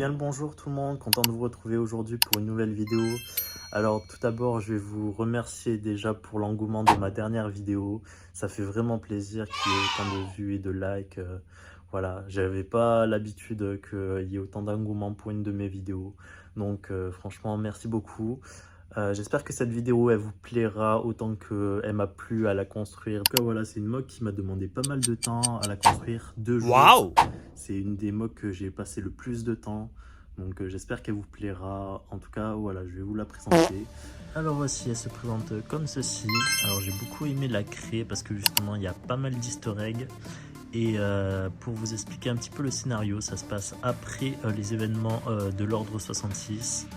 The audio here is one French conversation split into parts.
bien le bonjour tout le monde, content de vous retrouver aujourd'hui pour une nouvelle vidéo. Alors tout d'abord, je vais vous remercier déjà pour l'engouement de ma dernière vidéo. Ça fait vraiment plaisir qu'il y ait autant de vues et de likes. Voilà, j'avais pas l'habitude qu'il y ait autant d'engouement pour une de mes vidéos. Donc franchement, merci beaucoup. J'espère que cette vidéo elle vous plaira autant qu'elle m'a plu à la construire. En tout cas, voilà, c'est une mock qui m'a demandé pas mal de temps à la construire, 2 jours. Waouh! C'est une des mocks que j'ai passé le plus de temps. Donc j'espère qu'elle vous plaira. En tout cas, voilà, je vais vous la présenter. Alors voici, elle se présente comme ceci. Alors j'ai beaucoup aimé la créer parce que justement il y a pas mal d'easter eggs. Et pour vous expliquer un petit peu le scénario, ça se passe après les événements de l'ordre 66.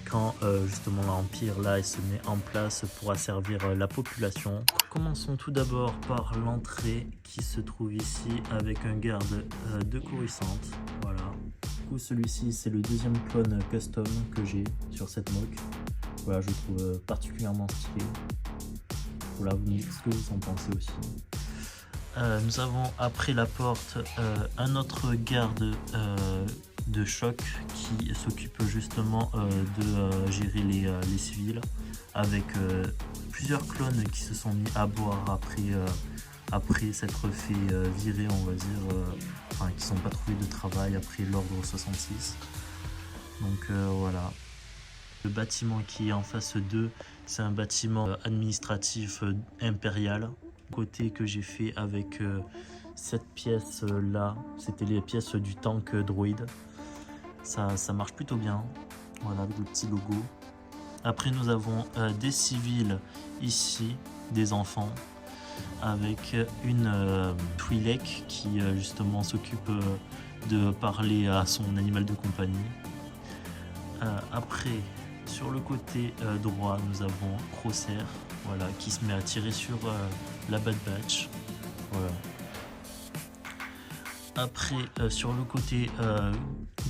Quand justement l'Empire là il se met en place pour asservir la population. Commençons tout d'abord par l'entrée qui se trouve ici avec un garde de courissante. Voilà. Du coup celui-ci c'est le deuxième clone custom que j'ai sur cette mock. Voilà, je le trouve particulièrement stylé. Voilà, vous me dites ce que vous en pensez aussi. Nous avons après la porte un autre garde de choc qui s'occupe justement de gérer les civils avec plusieurs clones qui se sont mis à boire après s'être fait virer, on va dire, enfin qui n'ont pas trouvé de travail après l'ordre 66. Donc voilà. Le bâtiment qui est en face d'eux, c'est un bâtiment administratif impérial. Côté que j'ai fait avec cette pièce là, c'était les pièces du tank droïde. Ça marche plutôt bien. Voilà, avec le petit logo. Après, nous avons des civils ici, des enfants, avec une Twi'lek qui justement s'occupe de parler à son animal de compagnie. Après, sur le côté droit, nous avons Crosshair, voilà, qui se met à tirer sur la Bad Batch. Voilà. Après, sur le côté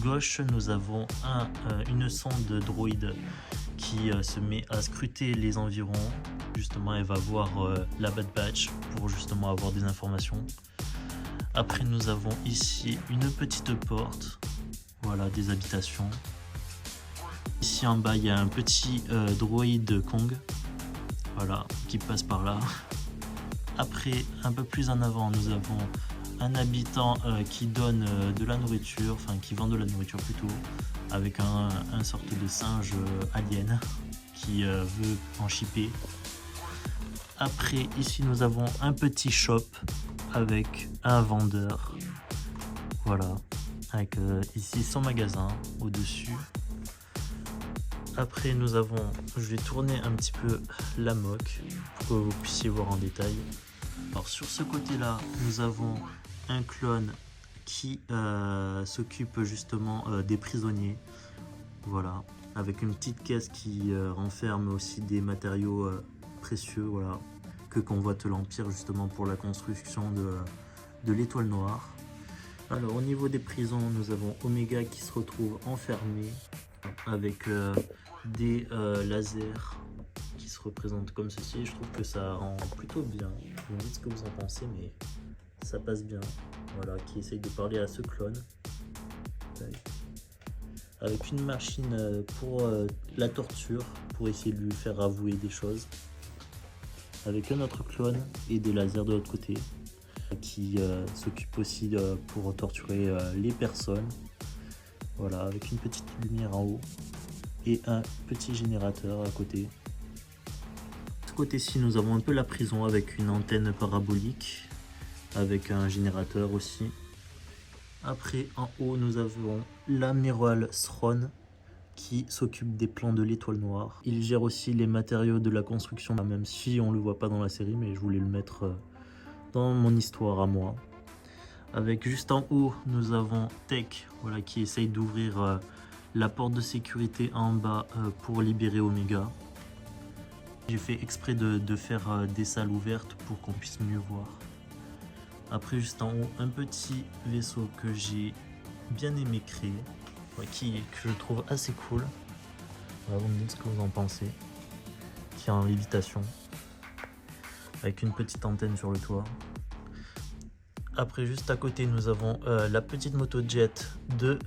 gauche, nous avons une sonde droïde qui se met à scruter les environs. Justement, elle va voir la Bad Batch pour justement avoir des informations. Après, nous avons ici une petite porte, voilà, des habitations. Ici en bas, il y a un petit droïde Kong, voilà, qui passe par là. Après, un peu plus en avant, nous avons un habitant qui donne de la nourriture, enfin qui vend de la nourriture plutôt, avec un sorte de singe alien qui veut en shipper. Après, ici, nous avons un petit shop avec un vendeur, voilà, avec ici son magasin au-dessus. Après, nous avons, je vais tourner un petit peu la mock pour que vous puissiez voir en détail. Alors sur ce côté-là, nous avons un clone qui s'occupe justement des prisonniers. Voilà, avec une petite caisse qui renferme aussi des matériaux précieux, voilà, que convoite l'Empire justement pour la construction de l'étoile noire. Alors au niveau des prisons, nous avons Omega qui se retrouve enfermé avec des lasers qui se représentent comme ceci. Je trouve que ça rend plutôt bien. Vous me dites ce que vous en pensez, mais ça passe bien. Voilà, qui essaye de parler à ce clone. Avec une machine pour la torture, pour essayer de lui faire avouer des choses. Avec un autre clone et des lasers de l'autre côté, qui s'occupe aussi pour torturer les personnes. Voilà, avec une petite lumière en haut et un petit générateur à côté. De ce côté-ci, nous avons un peu la prison avec une antenne parabolique, avec un générateur aussi. Après, en haut, nous avons l'amiral Thrawn qui s'occupe des plans de l'étoile noire. Il gère aussi les matériaux de la construction, même si on le voit pas dans la série, mais je voulais le mettre dans mon histoire à moi. Avec juste en haut, nous avons Tech, voilà, qui essaye d'ouvrir la porte de sécurité en bas pour libérer Omega. J'ai fait exprès de faire des salles ouvertes pour qu'on puisse mieux voir. Après, juste en haut, un petit vaisseau que j'ai bien aimé créer, ouais, que je trouve assez cool. Voilà, vous me dites ce que vous en pensez. Qui est en lévitation, avec une petite antenne sur le toit. Après, juste à côté, nous avons la petite moto jet de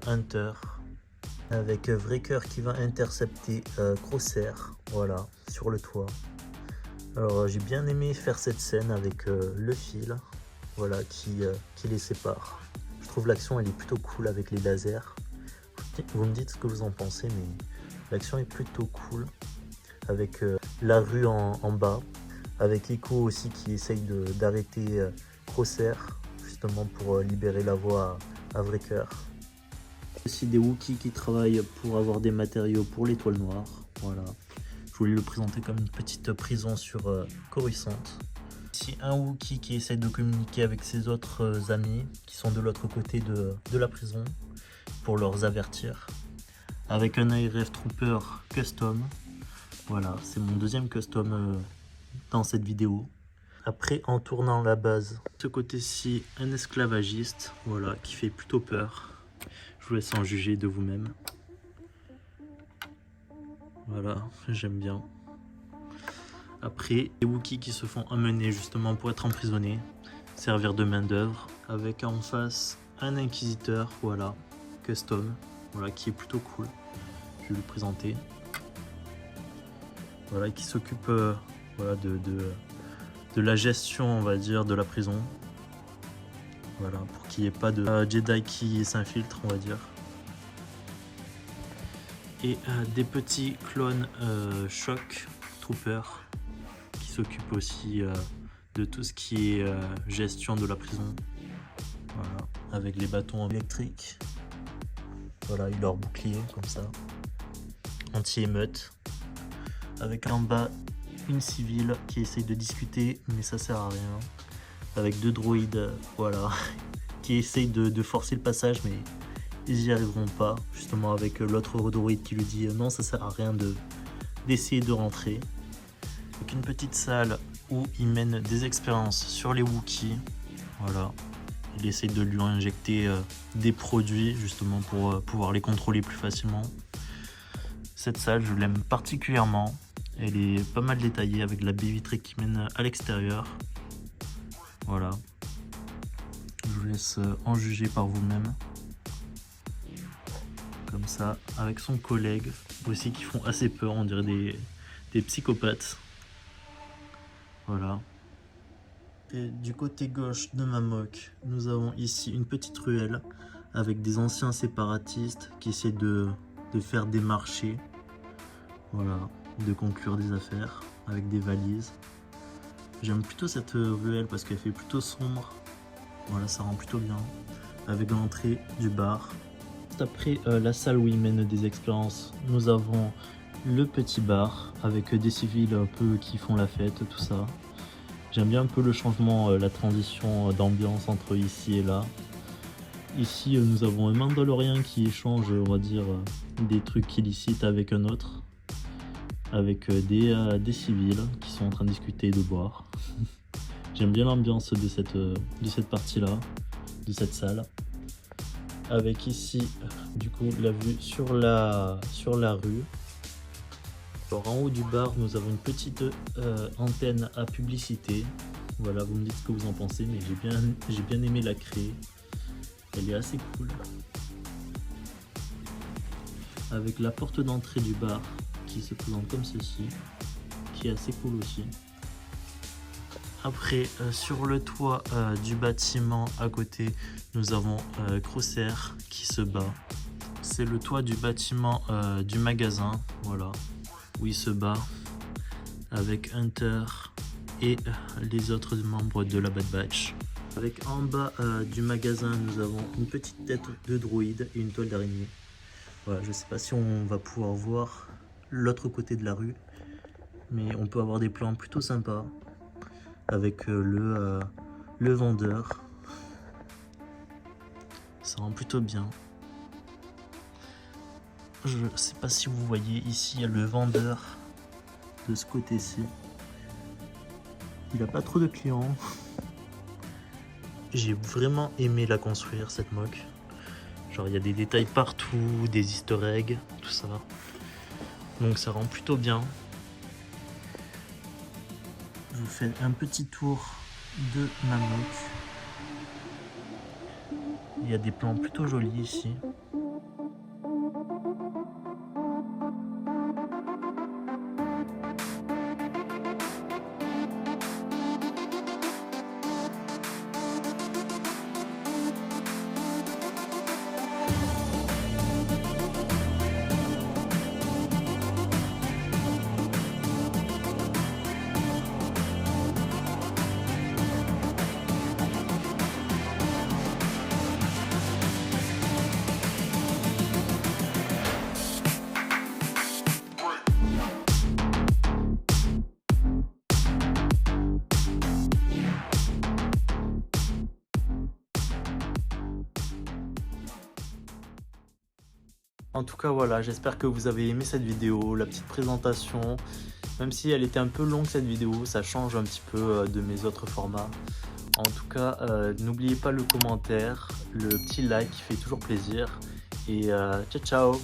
Hunter avec Wrecker qui va intercepter Crosshair, voilà, sur le toit. Alors j'ai bien aimé faire cette scène avec le fil, voilà, qui les sépare. Je trouve l'action elle est plutôt cool avec les lasers. Vous me dites ce que vous en pensez, mais l'action est plutôt cool avec la rue en bas, avec Echo aussi qui essaye d'arrêter Crosshair justement pour libérer la voie à Wrecker. Aussi des Wookiees qui travaillent pour avoir des matériaux pour l'étoile noire, voilà. Je voulais le présenter comme une petite prison sur Coruscant. Ici un Wookiee qui essaie de communiquer avec ses autres amis qui sont de l'autre côté de la prison pour leur avertir. Avec un ARF Trooper custom. Voilà, c'est mon deuxième custom dans cette vidéo. Après, en tournant la base, ce côté-ci, un esclavagiste, voilà, qui fait plutôt peur. Je vous laisse en juger de vous-même. Voilà, j'aime bien. Après, les Wookiees qui se font amener justement pour être emprisonnés, servir de main d'œuvre, avec en face un inquisiteur, voilà, custom, voilà, qui est plutôt cool. Je vais le présenter. Voilà, qui s'occupe voilà, de la gestion, on va dire, de la prison. Voilà, pour qu'il n'y ait pas de Jedi qui s'infiltre, on va dire. Et des petits clones Shock Trooper qui s'occupent aussi de tout ce qui est gestion de la prison. Voilà, avec les bâtons électriques. Voilà, il leur bouclier comme ça. Anti-émeute. Avec en bas une civile qui essaye de discuter, mais ça sert à rien. Avec deux droïdes, voilà, qui essayent de forcer le passage, mais ils n'y arriveront pas. Justement avec l'autre droïde qui lui dit non, ça sert à rien d'essayer de rentrer. Avec une petite salle où il mène des expériences sur les Wookiees. Voilà, il essaye de lui injecter des produits justement pour pouvoir les contrôler plus facilement. Cette salle, je l'aime particulièrement. Elle est pas mal détaillée avec la baie vitrée qui mène à l'extérieur. Voilà. Je vous laisse en juger par vous-même. Comme ça, avec son collègue aussi qui font assez peur, on dirait des psychopathes. Voilà. Et du côté gauche de ma moque, nous avons ici une petite ruelle avec des anciens séparatistes qui essaient de faire des marchés. Voilà, de conclure des affaires avec des valises. J'aime plutôt cette ruelle parce qu'elle fait plutôt sombre. Voilà, ça rend plutôt bien. Avec l'entrée du bar. Juste après la salle où ils mènent des expériences, nous avons le petit bar avec des civils un peu qui font la fête, tout ça. J'aime bien un peu le changement, la transition d'ambiance entre ici et là. Ici, nous avons un Mandalorien qui échange, on va dire, des trucs illicites avec un autre. Avec des civils qui sont en train de discuter et de boire. J'aime bien l'ambiance de cette partie-là, de cette salle. Avec ici, du coup, la vue sur la rue. Alors, en haut du bar, nous avons une petite antenne à publicité. Voilà, vous me dites ce que vous en pensez, mais j'ai bien aimé la créer. Elle est assez cool. Avec la porte d'entrée du bar qui se présente comme ceci, qui est assez cool aussi. Après, sur le toit du bâtiment à côté, nous avons Crosshair qui se bat. C'est le toit du bâtiment du magasin, voilà, où il se bat avec Hunter et les autres membres de la Bad Batch. Avec en bas du magasin, nous avons une petite tête de droïde et une toile d'araignée. Voilà, je sais pas si on va pouvoir voir l'autre côté de la rue, mais on peut avoir des plans plutôt sympas avec le vendeur. Ça rend plutôt bien. Je sais pas si vous voyez ici, il y a le vendeur de ce côté-ci. Il a pas trop de clients. J'ai vraiment aimé la construire, cette moque. Genre il y a des détails partout, des easter eggs, tout ça. Donc ça rend plutôt bien. Je vous fais un petit tour de ma moque. y a des plans plutôt jolis ici. En tout cas, voilà, j'espère que vous avez aimé cette vidéo, la petite présentation. Même si elle était un peu longue cette vidéo, ça change un petit peu de mes autres formats. En tout cas, n'oubliez pas le commentaire, le petit like qui fait toujours plaisir. Et ciao ciao!